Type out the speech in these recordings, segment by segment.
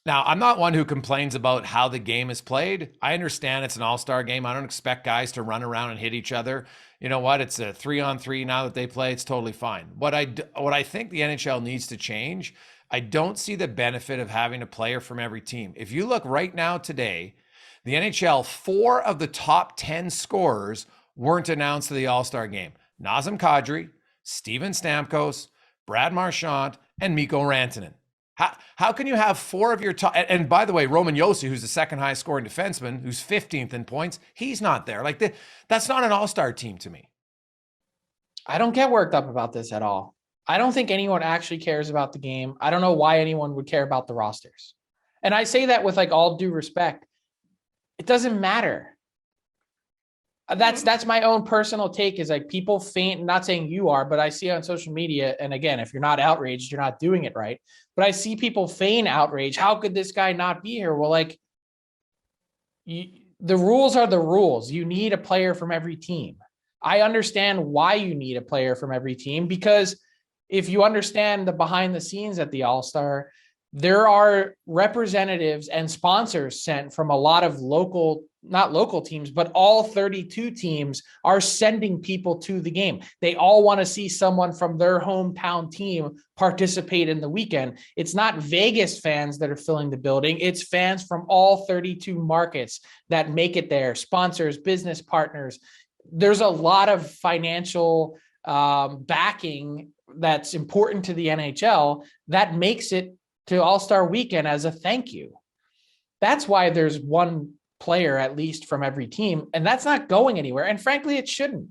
Now, I'm not one who complains about how the game is played. I understand it's an all-star game. I don't expect guys to run around and hit each other. You know what? It's a 3-on-3 now that they play. It's totally fine. What I think the NHL needs to change, I don't see the benefit of having a player from every team. If you look right now today, the NHL, 4 of the top 10 scorers weren't announced to the All-Star game. Nazem Kadri, Steven Stamkos, Brad Marchand, and Mikko Rantanen. How can you have 4 of your top? And by the way, Roman Josi, who's the second highest scoring defenseman, who's 15th in points, he's not there. That's not an all-star team to me. I don't get worked up about this at all. I don't think anyone actually cares about the game. I don't know why anyone would care about the rosters. And I say that with like all due respect. It doesn't matter. That's my own personal take, is like people faint, not saying you are, but I see on social media. And again, if you're not outraged, you're not doing it right. But I see people feign outrage. How could this guy not be here? Well, like the rules are the rules. You need a player from every team. I understand why you need a player from every team, because if you understand the behind the scenes at the All-Star, there are representatives and sponsors sent from a lot of not local teams, but all 32 teams are sending people to the game. They all want to see someone from their hometown team participate in the weekend. It's not Vegas fans that are filling the building. It's fans from all 32 markets that make it there, sponsors, business partners. There's a lot of financial backing that's important to the NHL that makes it to All-Star Weekend as a thank you. That's why there's one player at least from every team, and that's not going anywhere. And frankly, it shouldn't.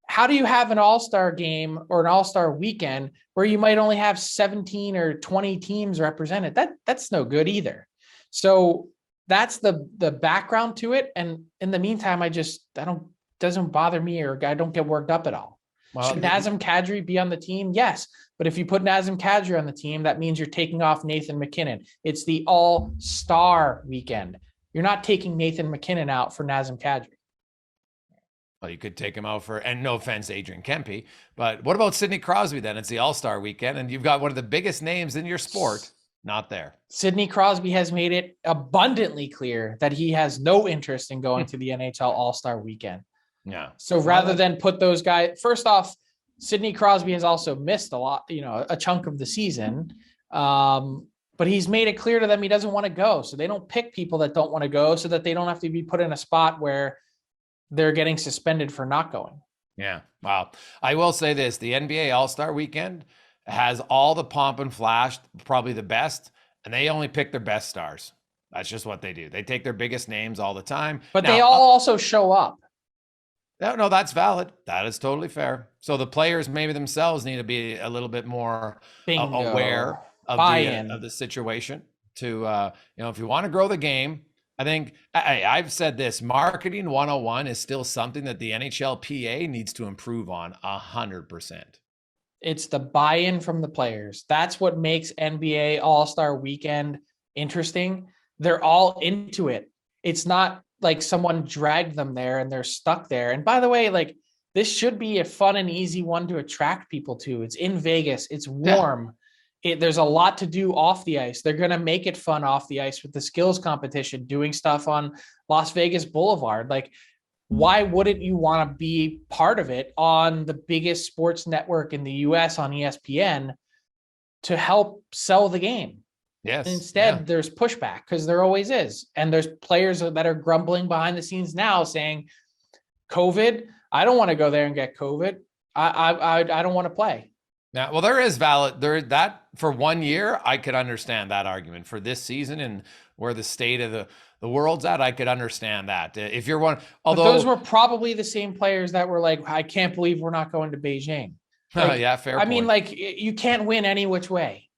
How do you have an All-Star game or an All-Star Weekend where you might only have 17 or 20 teams represented? That's no good either. So that's the background to it. And in the meantime, doesn't bother me, or I don't get worked up at all. Well, should Nazem Kadri be on the team? Yes. But if you put Nazem Kadri on the team, that means you're taking off Nathan MacKinnon. It's the All-Star Weekend. You're not taking Nathan MacKinnon out for Nazem Kadri. Well, you could take him out and no offense, Adrian Kempe, but what about Sidney Crosby then? It's the All-Star Weekend, and you've got one of the biggest names in your sport not there. Sidney Crosby has made it abundantly clear that he has no interest in going to the NHL All-Star Weekend. Yeah. So rather than put those guys, first off, Sidney Crosby has also missed a lot, a chunk of the season. But he's made it clear to them he doesn't want to go. So they don't pick people that don't want to go, so that they don't have to be put in a spot where they're getting suspended for not going. Yeah. Wow. I will say this, the NBA All-Star Weekend has all the pomp and flash, probably the best, and they only pick their best stars. That's just what they do. They take their biggest names all the time. But now, they all also show up. No, that's valid. That is totally fair. So the players maybe themselves need to be a little bit more aware of the situation to, if you want to grow the game. I think I've said this, marketing 101 is still something that the NHLPA needs to improve on 100%. It's the buy-in from the players. That's what makes NBA All-Star Weekend interesting. They're all into it. It's not like someone dragged them there and they're stuck there. And by the way, like, this should be a fun and easy one to attract people to. It's in Vegas. It's warm. Yeah. There's a lot to do off the ice. They're going to make it fun off the ice with the skills competition, doing stuff on Las Vegas Boulevard. Like, why wouldn't you want to be part of it on the biggest sports network in the US on ESPN to help sell the game? Yes. Instead, there's pushback, because there always is. And there's players that are grumbling behind the scenes now saying, COVID, I don't want to go there and get COVID. I don't want to play. Yeah, well, there is valid that for 1 year, I could understand that argument. For this season and where the state of the world's at, I could understand that. If you're one, although but those were probably the same players that were like, I can't believe we're not going to Beijing. Like, yeah, fair. I mean, like, you can't win any which way.